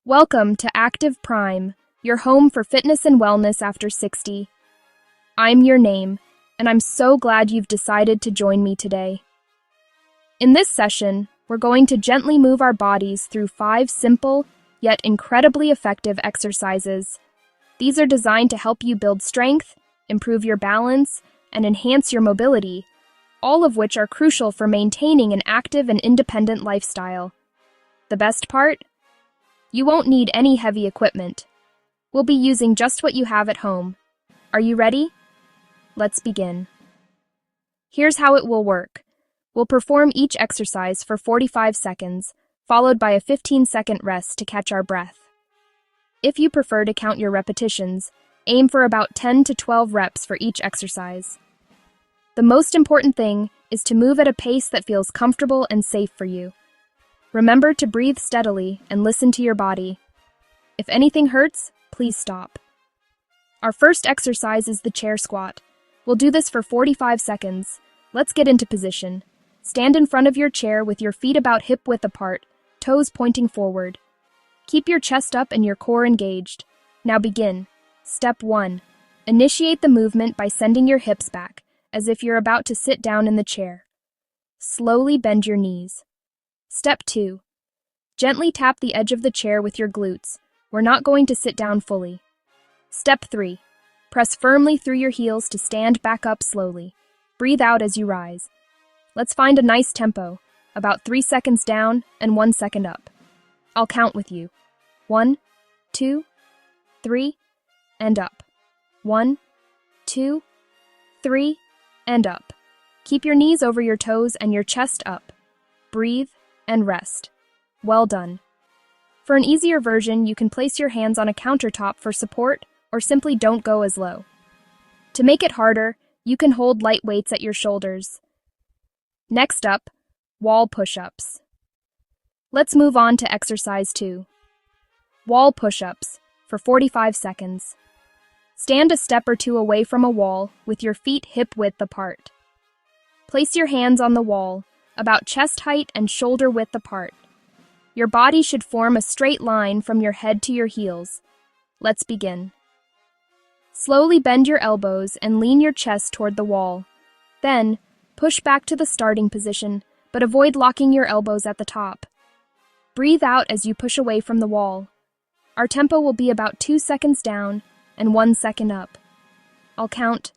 Welcome to Active Prime, your home for fitness and wellness after 60. I'm your name, and I'm so glad you've decided to join me today. In this session, we're going to gently move our bodies through 5 simple, yet incredibly effective exercises. These are designed to help you build strength, improve your balance, and enhance your mobility, all of which are crucial for maintaining an active and independent lifestyle. The best part? You won't need any heavy equipment. We'll be using just what you have at home. Are you ready? Let's begin. Here's how it will work. We'll perform each exercise for 45 seconds, followed by a 15-second rest to catch our breath. If you prefer to count your repetitions, aim for about 10 to 12 reps for each exercise. The most important thing is to move at a pace that feels comfortable and safe for you. Remember to breathe steadily and listen to your body. If anything hurts, please stop. Our first exercise is the chair squat. We'll do this for 45 seconds. Let's get into position. Stand in front of your chair with your feet about hip-width apart, toes pointing forward. Keep your chest up and your core engaged. Now begin. Step 1. Initiate the movement by sending your hips back, as if you're about to sit down in the chair. Slowly bend your knees. Step 2. Gently tap the edge of the chair with your glutes. We're not going to sit down fully. Step 3. Press firmly through your heels to stand back up slowly. Breathe out as you rise. Let's find a nice tempo, about 3 seconds down and 1 second up. I'll count with you. 1, 2, 3, and up. 1, 2, 3, and up. Keep your knees over your toes and your chest up. Breathe and rest. Well done. For an easier version, you can place your hands on a countertop for support or simply don't go as low. To make it harder, you can hold light weights at your shoulders. Next up, wall push-ups. Let's move on to exercise 2. Wall push-ups for 45 seconds. Stand a step or two away from a wall with your feet hip-width apart. Place your hands on the wall, about chest height and shoulder width apart. Your body should form a straight line from your head to your heels. Let's begin. Slowly bend your elbows and lean your chest toward the wall. Then, push back to the starting position, but avoid locking your elbows at the top. Breathe out as you push away from the wall. Our tempo will be about 2 seconds down and 1 second up. I'll count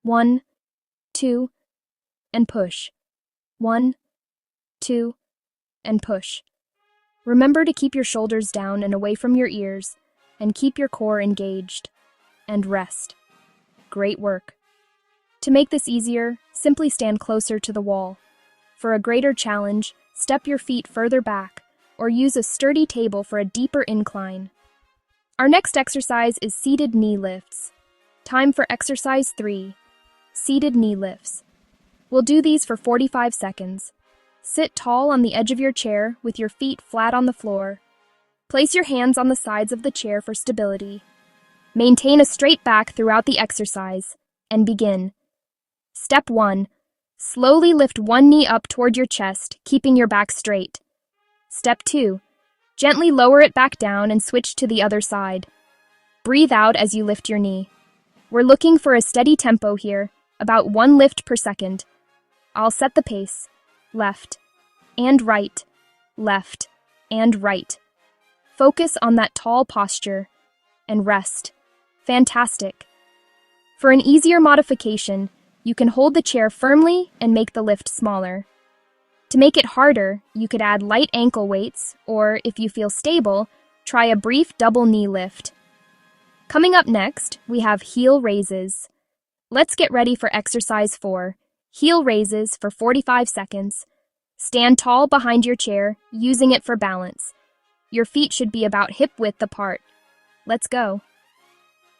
1, 2, and push. 1, 2, and push. Remember to keep your shoulders down and away from your ears, and keep your core engaged. And rest. Great work. To make this easier, simply stand closer to the wall. For a greater challenge, step your feet further back, or use a sturdy table for a deeper incline. Our next exercise is seated knee lifts. Time for exercise 3, seated knee lifts. We'll do these for 45 seconds. Sit tall on the edge of your chair with your feet flat on the floor. Place your hands on the sides of the chair for stability. Maintain a straight back throughout the exercise, and begin. Step 1. Slowly lift one knee up toward your chest, keeping your back straight. Step 2. Gently lower it back down and switch to the other side. Breathe out as you lift your knee. We're looking for a steady tempo here, about 1 lift per second. I'll set the pace. Left and right, left and right. Focus on that tall posture and rest. Fantastic. For an easier modification, you can hold the chair firmly and make the lift smaller. To make it harder, you could add light ankle weights, or if you feel stable, try a brief double knee lift. Coming up next, we have heel raises. Let's get ready for exercise 4, heel raises for 45 seconds. Stand tall behind your chair, using it for balance. Your feet should be about hip-width apart. Let's go.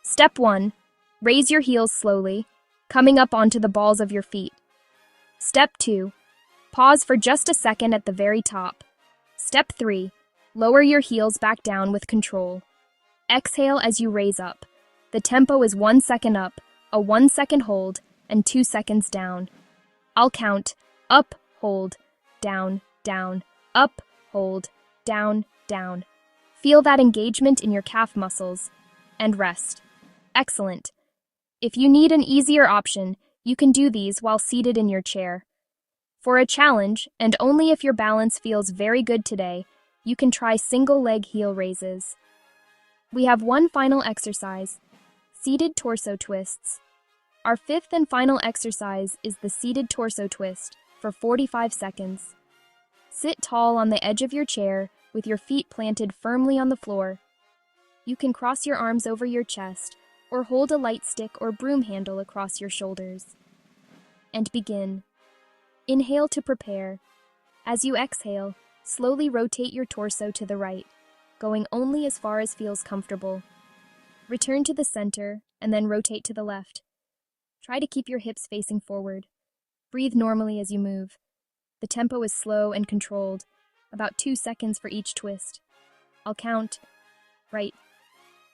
Step 1. Raise your heels slowly, coming up onto the balls of your feet. Step 2. Pause for just a second at the very top. Step 3. Lower your heels back down with control. Exhale as you raise up. The tempo is 1 second up, a 1 second hold, and 2 seconds down. I'll count. Up, hold, down, down, up, hold, down, down. Feel that engagement in your calf muscles. And rest. Excellent. If you need an easier option, you can do these while seated in your chair. For a challenge, and only if your balance feels very good today, you can try single leg heel raises. We have one final exercise, seated torso twists. Our fifth and final exercise is the seated torso twist for 45 seconds. Sit tall on the edge of your chair with your feet planted firmly on the floor. You can cross your arms over your chest or hold a light stick or broom handle across your shoulders. And begin. Inhale to prepare. As you exhale, slowly rotate your torso to the right, going only as far as feels comfortable. Return to the center and then rotate to the left. Try to keep your hips facing forward. Breathe normally as you move. The tempo is slow and controlled, about 2 seconds for each twist. I'll count. Right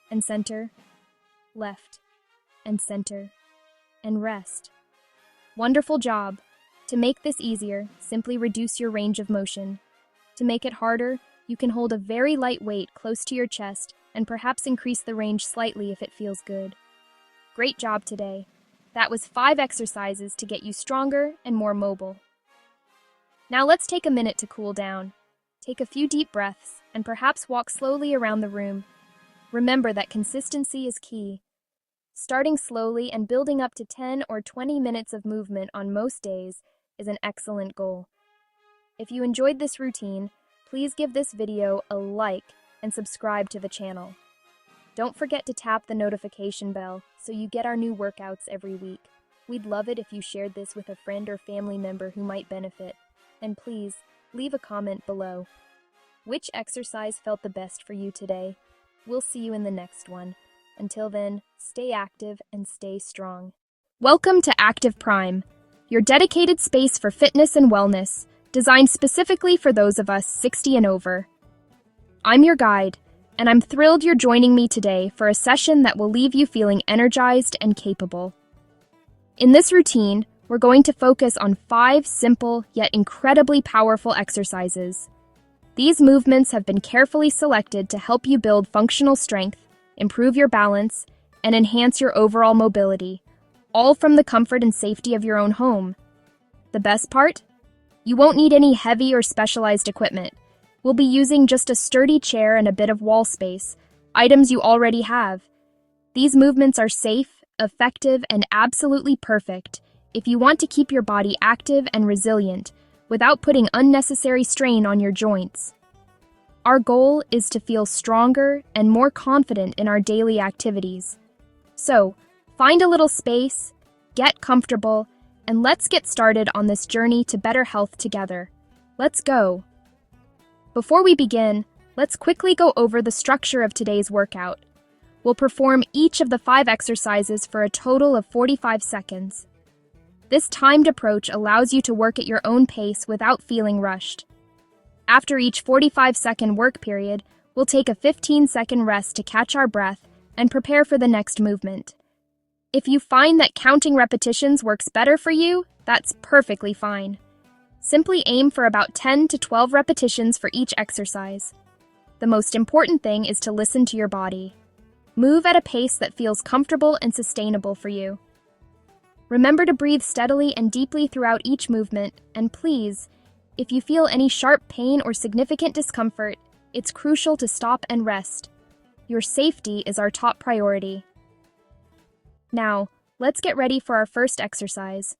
and center, left and center, and rest. Wonderful job. To make this easier, simply reduce your range of motion. To make it harder, you can hold a very light weight close to your chest and perhaps increase the range slightly if it feels good. Great job today. That was 5 exercises to get you stronger and more mobile. Now let's take a minute to cool down. Take a few deep breaths and perhaps walk slowly around the room. Remember that consistency is key. Starting slowly and building up to 10 or 20 minutes of movement on most days is an excellent goal. If you enjoyed this routine, please give this video a like and subscribe to the channel. Don't forget to tap the notification bell so you get our new workouts every week. We'd love it if you shared this with a friend or family member who might benefit. And please, leave a comment below. Which exercise felt the best for you today? We'll see you in the next one. Until then, stay active and stay strong. Welcome to Active Prime, your dedicated space for fitness and wellness, designed specifically for those of us 60 and over. I'm your guide, and I'm thrilled you're joining me today for a session that will leave you feeling energized and capable. In this routine, we're going to focus on 5 simple yet incredibly powerful exercises. These movements have been carefully selected to help you build functional strength, improve your balance, and enhance your overall mobility, all from the comfort and safety of your own home. The best part? You won't need any heavy or specialized equipment. We'll be using just a sturdy chair and a bit of wall space, items you already have. These movements are safe, effective, and absolutely perfect if you want to keep your body active and resilient without putting unnecessary strain on your joints. Our goal is to feel stronger and more confident in our daily activities. So, find a little space, get comfortable, and let's get started on this journey to better health together. Let's go! Before we begin, let's quickly go over the structure of today's workout. We'll perform each of the 5 exercises for a total of 45 seconds. This timed approach allows you to work at your own pace without feeling rushed. After each 45-second work period, we'll take a 15-second rest to catch our breath and prepare for the next movement. If you find that counting repetitions works better for you, that's perfectly fine. Simply aim for about 10 to 12 repetitions for each exercise. The most important thing is to listen to your body. Move at a pace that feels comfortable and sustainable for you. Remember to breathe steadily and deeply throughout each movement, and please, if you feel any sharp pain or significant discomfort, it's crucial to stop and rest. Your safety is our top priority. Now, let's get ready for our first exercise.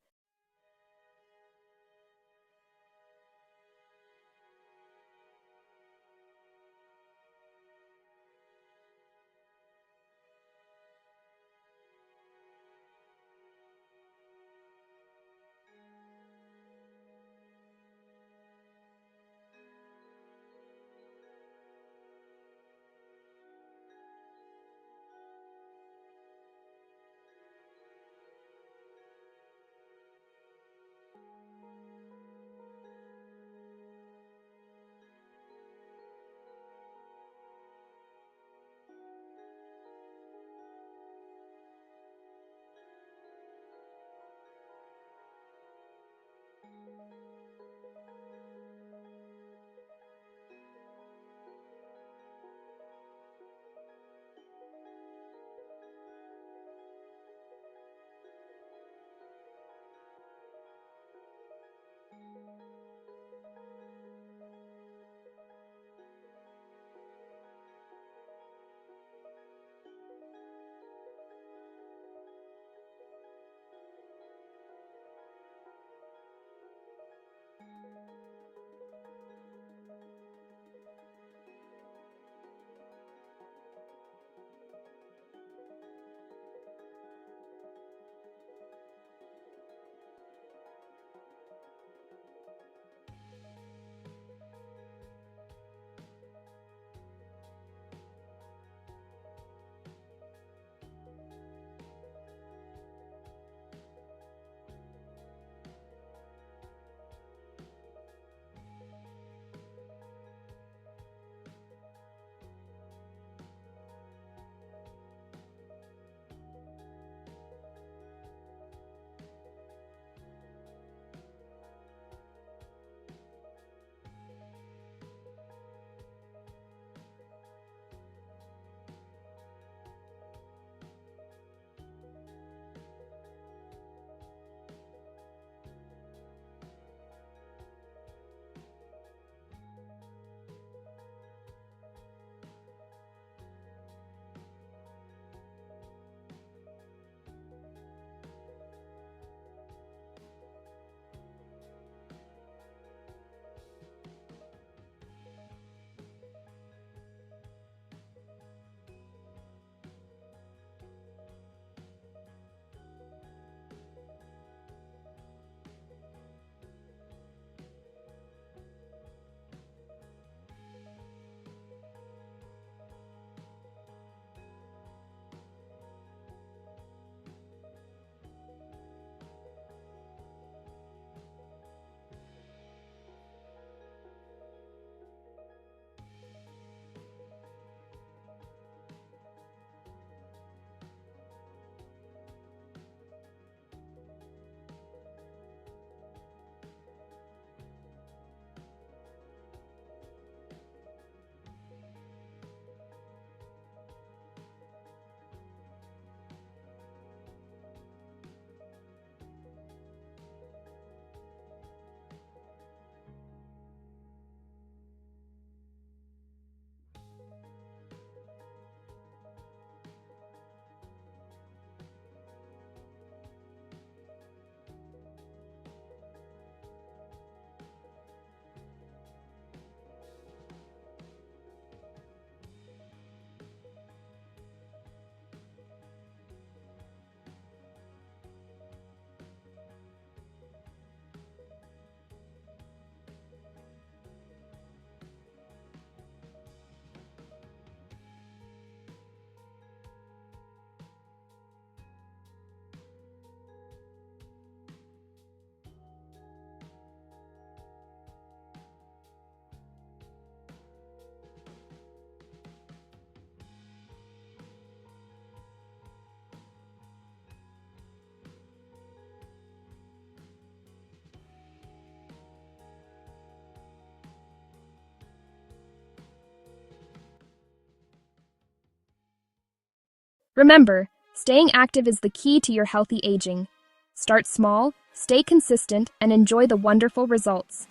Remember, staying active is the key to your healthy aging. Start small, stay consistent, and enjoy the wonderful results.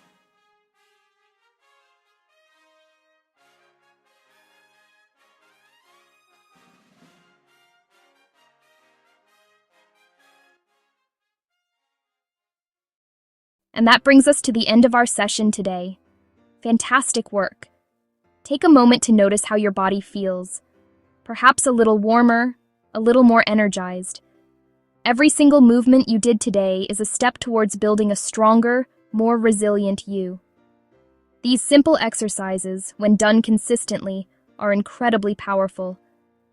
And that brings us to the end of our session today. Fantastic work. Take a moment to notice how your body feels. Perhaps a little warmer, a little more energized. Every single movement you did today is a step towards building a stronger, more resilient you. These simple exercises, when done consistently, are incredibly powerful.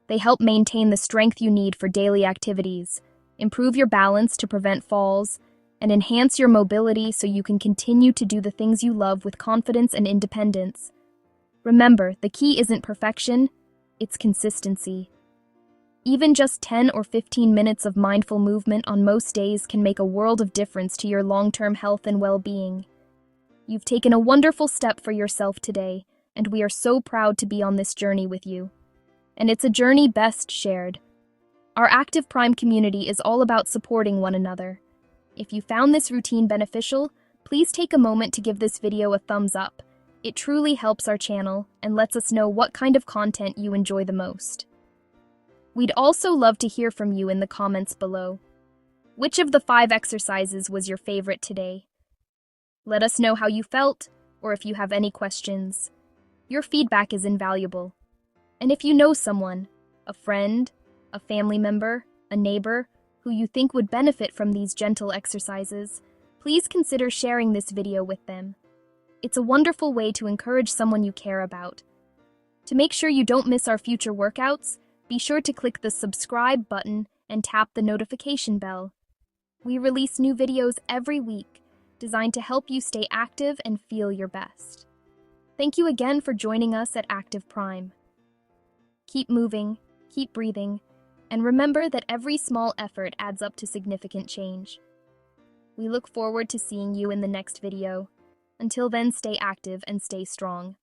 They help maintain the strength you need for daily activities, improve your balance to prevent falls, and enhance your mobility so you can continue to do the things you love with confidence and independence. Remember, the key isn't perfection, it's consistency. Even just 10 or 15 minutes of mindful movement on most days can make a world of difference to your long-term health and well-being. You've taken a wonderful step for yourself today, and we are so proud to be on this journey with you. And it's a journey best shared. Our Active Prime community is all about supporting one another. If you found this routine beneficial, please take a moment to give this video a thumbs up. It truly helps our channel and lets us know what kind of content you enjoy the most. We'd also love to hear from you in the comments below. Which of the 5 exercises was your favorite today? Let us know how you felt, or if you have any questions. Your feedback is invaluable. And if you know someone, a friend, a family member, a neighbor, who you think would benefit from these gentle exercises, please consider sharing this video with them. It's a wonderful way to encourage someone you care about. To make sure you don't miss our future workouts, be sure to click the subscribe button and tap the notification bell. We release new videos every week, designed to help you stay active and feel your best. Thank you again for joining us at Active Prime. Keep moving, keep breathing, and remember that every small effort adds up to significant change. We look forward to seeing you in the next video. Until then, stay active and stay strong.